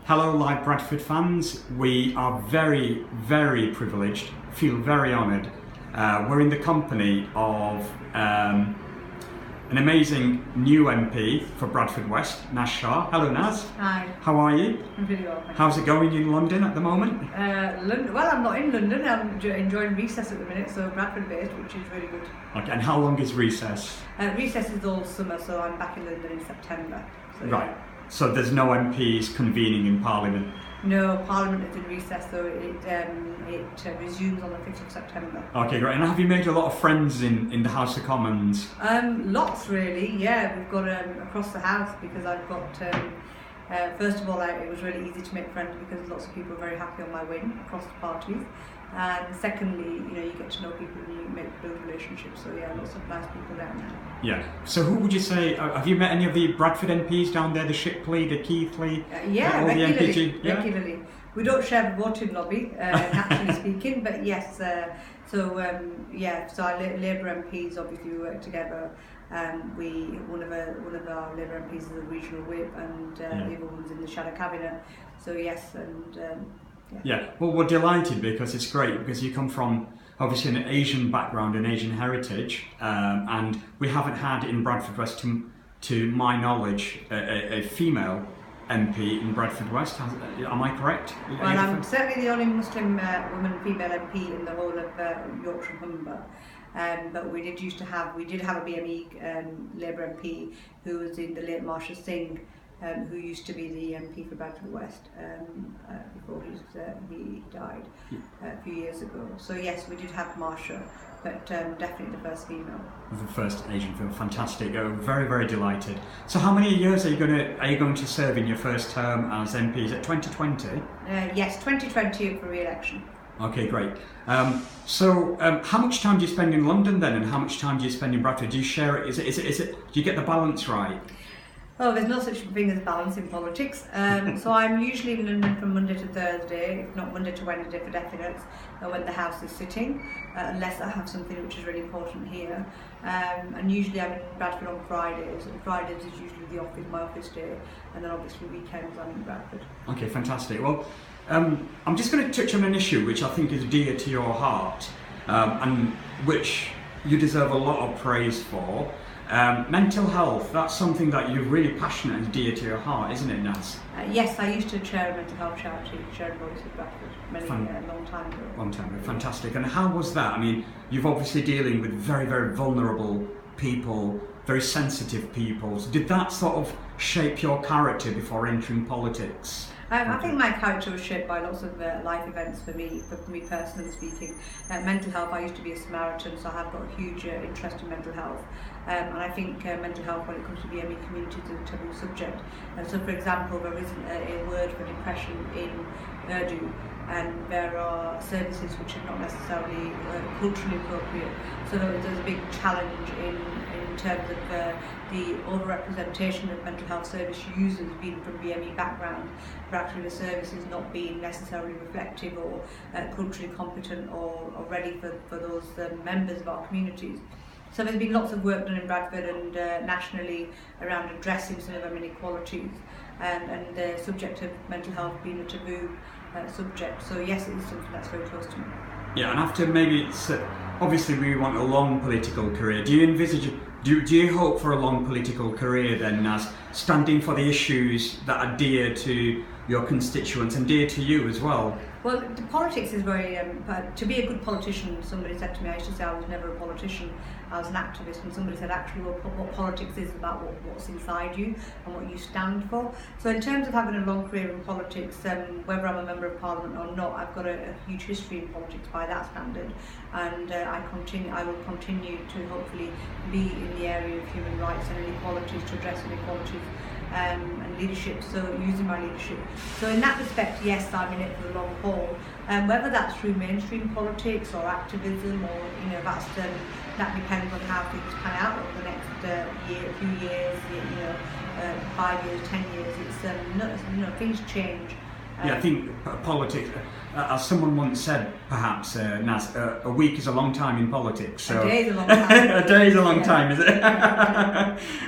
Hello, live Bradford fans. We are very, very privileged, feel very honoured. We're in the company of an amazing new MP for Bradford West, Naz Shah. Hello, Naz. Hi. How are you? I'm really well, thank How's it going in London at the moment? Well, I'm not in London. I'm enjoying recess at the minute, so Bradford based, which is really good. Okay, and how long is recess? Recess is all summer, so I'm back in London in September. So, Right. yeah. So there's no MPs convening in Parliament? No, Parliament is in recess, so it resumes on the 5th of September. Okay, great. And have you made a lot of friends in the House of Commons? Lots really, yeah. We've got across the house because I've got. First of all, it was really easy to make friends because lots of people are very happy on my win across the parties. And secondly, you get to know people and you build relationships. So yeah, lots of nice people down there. Yeah. So who would you say, have you met any of the Bradford MPs down there, the Shipley, the Keithley? Yeah, all regularly, the MPG? Yeah? regularly. We don't share the voting lobby, naturally speaking, but yes. So our Labour MPs, obviously we work together. One of our Labour MPs is a regional whip, and the other one's in the shadow cabinet. So yes, and Yeah, well, we're delighted because it's great because you come from obviously an Asian background and Asian heritage, and we haven't had in Bradford West, to my knowledge, a female MP in Bradford West. Am I correct? Well, I'm certainly the only Muslim woman female MP in the whole of Yorkshire and Humber. But we did have a BME Labour MP who was in the late Marsha Singh, who used to be the MP for Bradford West before he died a few years ago. So yes, we did have Marsha, but definitely the first female. The first Asian female, fantastic. Very, very delighted. So how many years are you going to serve in your first term as MP? Is it 2020? Yes, 2020 for re-election. Okay, great. So how much time do you spend in London then, and how much time do you spend in Bradford? Do you share it? Is it? Do you get the balance right? Oh, there's no such thing as balance in politics. So I'm usually in London from Monday to Thursday, if not Monday to Wednesday for definite, when the House is sitting, unless I have something which is really important here. And usually I'm in Bradford on Fridays, and Fridays is usually my office day, and then obviously weekends I'm in Bradford. Okay, fantastic. Well, I'm just going to touch on an issue which I think is dear to your heart, and which you deserve a lot of praise for. Mental health, that's something that you're really passionate and dear to your heart, isn't it, Naz? Yes, I used to chair a mental health charity, Shared Voice of Bradford, long time ago. Long time ago, fantastic. And how was that? I mean, you've obviously dealing with very, very vulnerable people, very sensitive people. So did that sort of shape your character before entering politics? I think my character was shaped by lots of life events for me personally speaking. Mental health, I used to be a Samaritan, so I have got a huge interest in mental health. And I think mental health, when it comes to the BME community, is a taboo subject. So for example, there isn't a word for depression in Urdu, and there are services which are not necessarily culturally appropriate. So there's a big challenge in terms of the overrepresentation of mental health service users being from BME background, but actually the services not being necessarily reflective or culturally competent or ready for those members of our communities. So there's been lots of work done in Bradford and nationally around addressing some of them inequalities, and the subject of mental health being a taboo subject. So yes, it is something that's very close to me. Yeah, and after maybe, obviously we want a long political career. Do you envisage, do you hope for a long political career then, as standing for the issues that are dear to your constituents and dear to you as well? Well, the politics is very, to be a good politician, somebody said to me, I used to say I was never a politician, I was an activist, and somebody said actually what politics is about what's inside you and what you stand for. So in terms of having a long career in politics, whether I'm a member of Parliament or not, I've got a huge history in politics by that standard, and I will continue to hopefully be in the area of human rights and inequalities, to address inequalities and leadership, so using my leadership. So in that respect, yes, I'm in it for the long haul. Whether that's through mainstream politics or activism, or that depends on how things pan out over the next few years, 5 years, 10 years. It's things change. Yeah, I think politics, as someone once said, perhaps, Naz, a week is a long time in politics. So a day is a long time. A day is a long time, is it?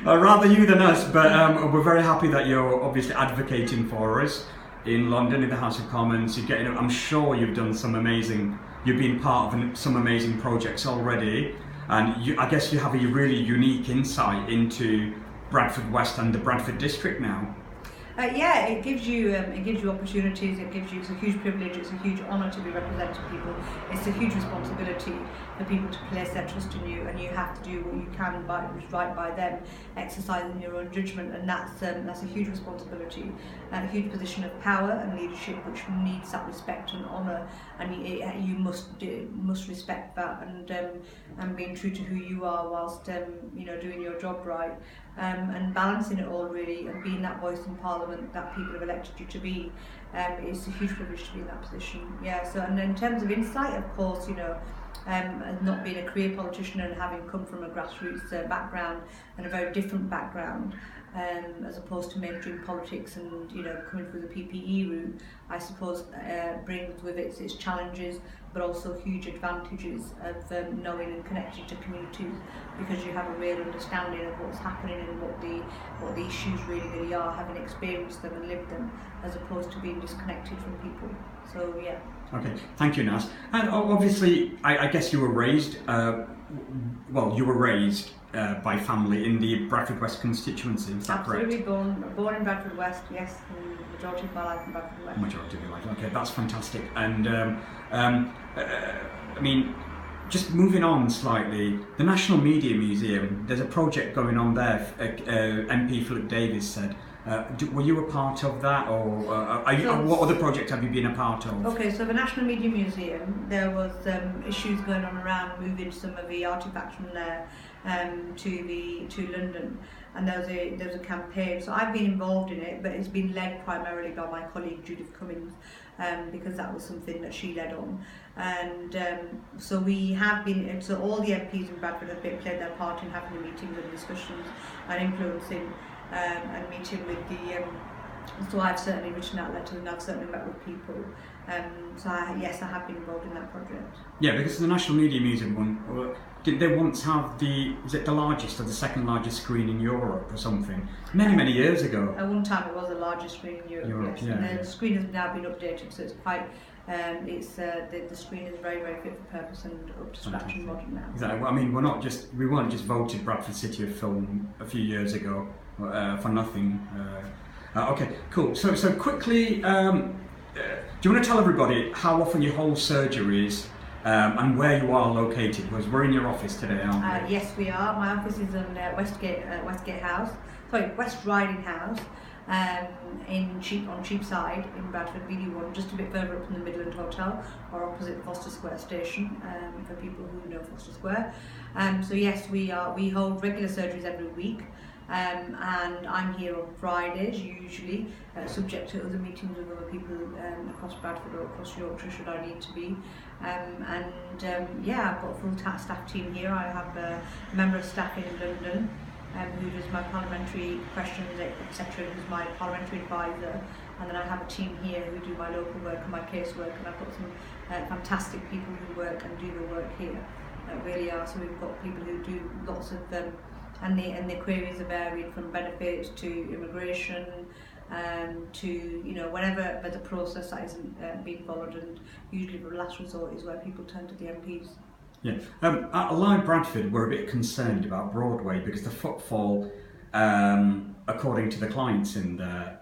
Rather you than us, but we're very happy that you're obviously advocating for us. in London in the House of Commons. I'm sure you've done you've been part of some amazing projects already, and I guess you have a really unique insight into Bradford West and the Bradford district now. Yeah, it gives you opportunities. It's a huge privilege. It's a huge honour to be representing people. It's a huge responsibility for people to place their trust in you, and you have to do what you can which is right by them, exercising your own judgment, and that's a huge responsibility, a huge position of power and leadership, which needs that respect and honour, and you must respect that, and being true to who you are whilst doing your job right. And balancing it all really, and being that voice in Parliament that people have elected you to be, it's a huge privilege to be in that position. Yeah. So, and in terms of insight, of course, not being a career politician and having come from a grassroots background and a very different background, as opposed to mainstream politics and coming through the PPE route, I suppose brings with it its challenges, but also huge advantages of knowing and connecting to communities, because you have a real understanding of what's happening and what the issues really are, having experienced them and lived them, as opposed to being disconnected from people. So yeah. Okay, thank you, Naz. And obviously, I guess you were raised. You were raised by family in the Bradford West constituency. Is that Absolutely, correct? born in Bradford West. Yes, and the majority of my life in Bradford West. Majority of your life. Okay, that's fantastic. And I mean, just moving on slightly, the National Media Museum. There's a project going on there. MP Philip Davies said. Were you a part of that, or what other projects have you been a part of? Okay, so the National Media Museum, there was issues going on around moving some of the artefacts from there to London, and there was a campaign. So I've been involved in it, but it's been led primarily by my colleague Judith Cummings, because that was something that she led on. And so we have been. So all the MPs in Bradford have played their part in having the meetings and discussions and influencing. And meeting with so I've certainly written out letters, and I've certainly met with people. Yes, I have been involved in that project. Yeah, because the National Media Museum did they once have is it the largest or the second largest screen in Europe or something? Many years ago. At one time it was the largest screen in Europe, yes. Yeah. And the screen has now been updated, so it's quite the screen is very fit for purpose and up to scratch and modern now. Exactly. Well, I mean, we weren't just voted Bradford City of Film a few years ago for nothing. Okay, cool. So quickly, do you want to tell everybody how often you hold surgeries and where you are located? Because we're in your office today, aren't we? Yes, we are. My office is in West Riding House. On Cheapside in Bradford, BD1, just a bit further up from the Midland Hotel, or opposite Foster Square Station, for people who know Foster Square. So yes, we hold regular surgeries every week, and I'm here on Fridays usually, subject to other meetings with other people across Bradford or across Yorkshire should I need to be. I've got a full staff team here. I have a member of staff in London, who does my parliamentary questions, etc., who's my parliamentary advisor, and then I have a team here who do my local work and my casework, and I've got some fantastic people who work and do the work here, really are. So we've got people who do lots of and the queries are varied from benefits to immigration, to whenever there's a process that isn't being followed, and usually the last resort is where people turn to the MPs. Yeah, at Alive Bradford, we're a bit concerned about Broadway because the footfall, according to the clients in there,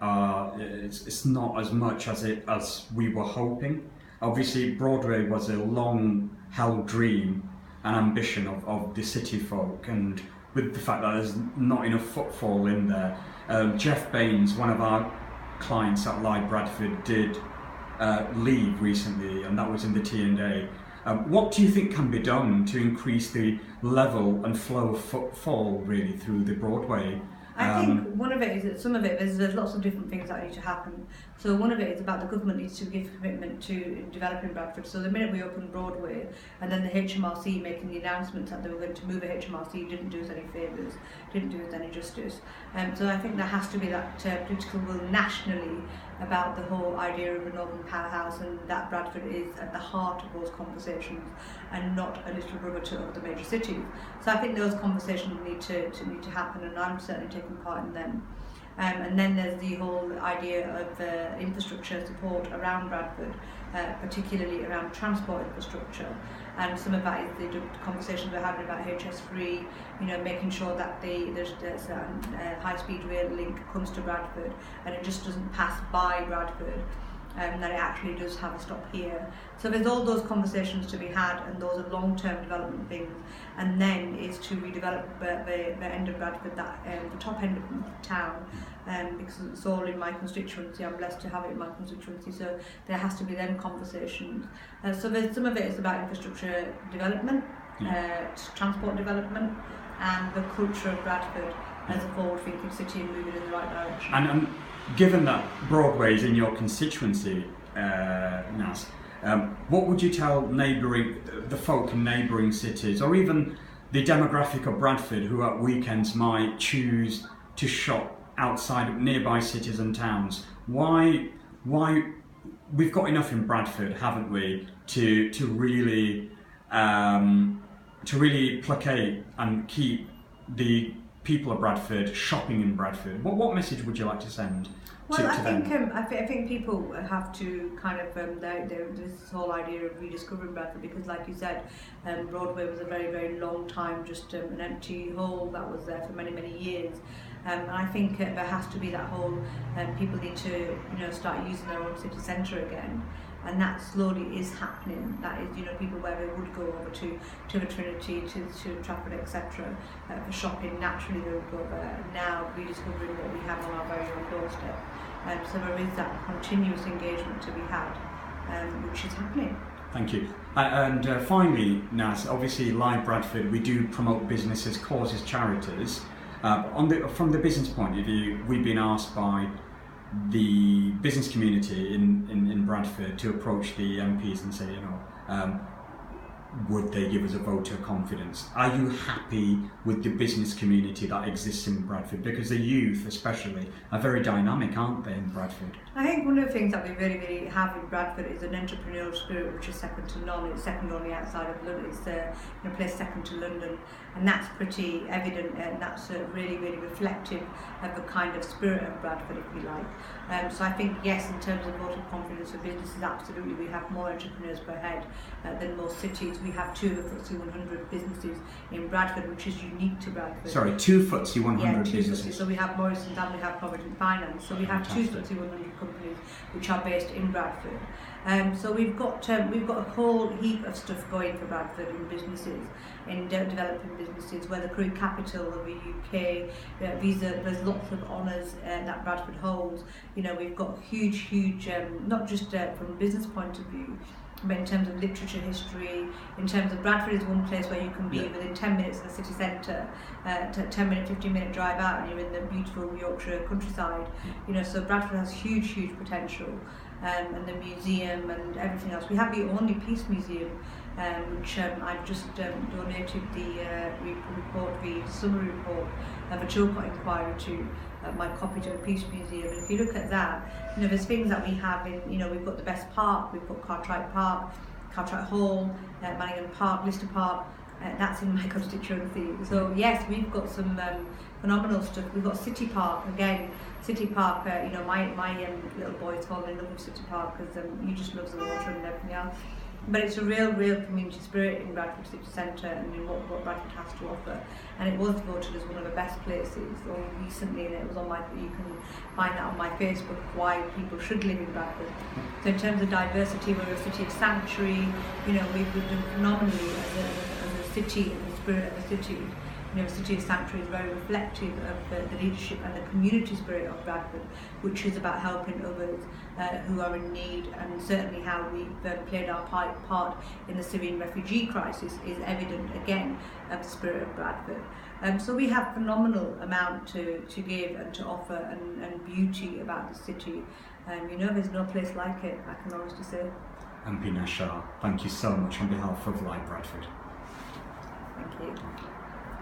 it's not as much as we were hoping. Obviously, Broadway was a long-held dream and ambition of the city folk, and with the fact that there's not enough footfall in there, Jeff Baines, one of our clients at Alive Bradford, did leave recently, and that was in the T&A. What do you think can be done to increase the level and flow of footfall really through the Broadway? I think one of it is that some of it, there's lots of different things that need to happen. So one of it is about the government needs to give commitment to developing Bradford. So the minute we opened Broadway, and then the HMRC making the announcement that they were going to move the HMRC didn't do us any favours, didn't do us any justice. So I think there has to be that political will nationally about the whole idea of a northern powerhouse, and that Bradford is at the heart of those conversations and not a little brother to other major cities. So I think those conversations need to happen, and I'm certainly taking part in them. And then there's the whole idea of infrastructure support around Bradford, particularly around transport infrastructure. And some of that is the conversations we're having about HS3, making sure that there's a high-speed rail link comes to Bradford and it just doesn't pass by Bradford. That it actually does have a stop here. So there's all those conversations to be had, and those are long-term development things. And then is to redevelop the end of Bradford, the top end of town, because it's all in my constituency. I'm blessed to have it in my constituency, so there has to be them conversations. So some of it is about infrastructure development, transport development, and the culture of Bradford as a forward-thinking city and moving in the right direction. And given that Broadway is in your constituency, Naz, what would you tell the folk in neighbouring cities, or even the demographic of Bradford, who at weekends might choose to shop outside of nearby cities and towns? Why we've got enough in Bradford, haven't we, to really placate and keep the people of Bradford shopping in Bradford? What message would you like to send to them? I think people have to kind of this whole idea of rediscovering Bradford, because, like you said, Broadway was a very, very long time just an empty hole that was there for many, many years. And I think there has to be that whole people need to start using their own city centre again. And that slowly is happening. That is, people where they would go over to the Trinity, to Trafford, etc. For shopping, naturally they would go there. Now rediscovering what we have on our very own doorstep. So there is that continuous engagement to be had, which is happening. Thank you. And finally, Naz, obviously, like Bradford, we do promote businesses, causes, charities. From the business point of view, we've been asked by the business community in Bradford to approach the MPs and say, would they give us a vote of confidence? Are you happy with the business community that exists in Bradford? Because the youth, especially, are very dynamic, aren't they, in Bradford? I think one of the things that we really, really have in Bradford is an entrepreneurial spirit which is second to none. It's second only outside of London. It's in a place second to London, and that's pretty evident, and that's really, really reflective of the kind of spirit of Bradford, if you like. So I think, yes, in terms of vote of confidence for businesses, absolutely, we have more entrepreneurs per head than most cities. We have 2 of the FTSE 100 businesses in Bradford, which is unique to Bradford. Sorry, 2 FTSE 100 businesses. So we have Morrison's and we have Provident Finance. So we have Fantastic. 2 FTSE 100 companies which are based in Bradford. So we've got a whole heap of stuff going for Bradford in businesses, in developing businesses, whether Crew Capital of the UK, there's lots of honours that Bradford holds. We've got huge, not just from a business point of view, but in terms of literature, history, in terms of Bradford is one place where you can be within 10 minutes of the city centre, 10-minute, 15-minute drive out, and you're in the beautiful Yorkshire countryside. So Bradford has huge potential, and the museum and everything else. We have the only peace museum, which I've just donated the summary report of a Chilcot inquiry to. My copy to the Peace Museum, and if you look at that, there's things that we have in, we've got the best park, we've got Cartwright Park, Cartwright Hall, Manningham Park, Lister Park, that's in my constituency. So yes, we've got some phenomenal stuff. We've got City Park, again, City Park, my little boy's fallen in love with City Park because he just loves the water and everything else. But it's a real community spirit in Bradford City Centre and in what Bradford has to offer. And it was voted as one of the best places only recently, and it was you can find that on my Facebook, why people should live in Bradford. So in terms of diversity, we're a city of sanctuary, we've done phenomenally as a city, and the spirit of the city. The City of Sanctuary is very reflective of the leadership and the community spirit of Bradford, which is about helping others who are in need, and certainly how we've played our part in the Syrian refugee crisis is evident again of the spirit of Bradford. So we have phenomenal amount to give and to offer, and beauty about the city. There's no place like it, I can honestly say. MP Naz Shah, thank you so much on behalf of Like Bradford. Thank you.